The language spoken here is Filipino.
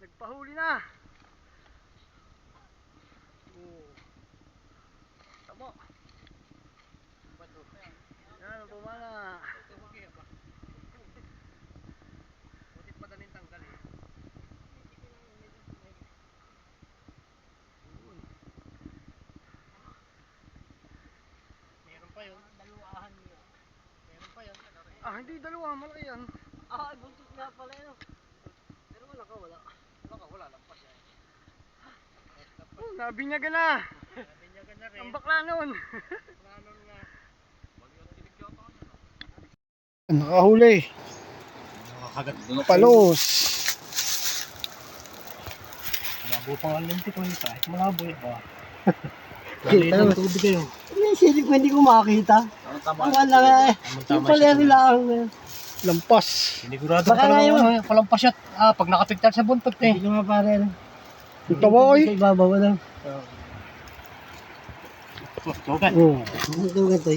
Nagpahuli na. Tama. Yan, tumana. Butit madaling tanggal eh. Meron pa yun. Daluahan yun. Meron pa yun. Ah, hindi dalawa. Malaki yan. Ah, buntot nga pala yun. Pero wala ka, wala. Wala, lampas yan. Nabinyagan na. Nabinyagan na rin. Ang bakla nun. Bakla nun nga. Nakahuli. Nakakagat. Palos. Malabo pang alinti ko yun kahit malabo yun ba? Kita ng tubig kayo. May silip ko hindi ko makakita. Ang alam eh. Yung paleri lang. Lampas. Sinigurado ka naman palampas yan. Ah, pag nakapigtal sa buntot eh. Hindi nga pare. Ito ba oy? Ibabaw lang. Tugat. Oo. Tugat eh.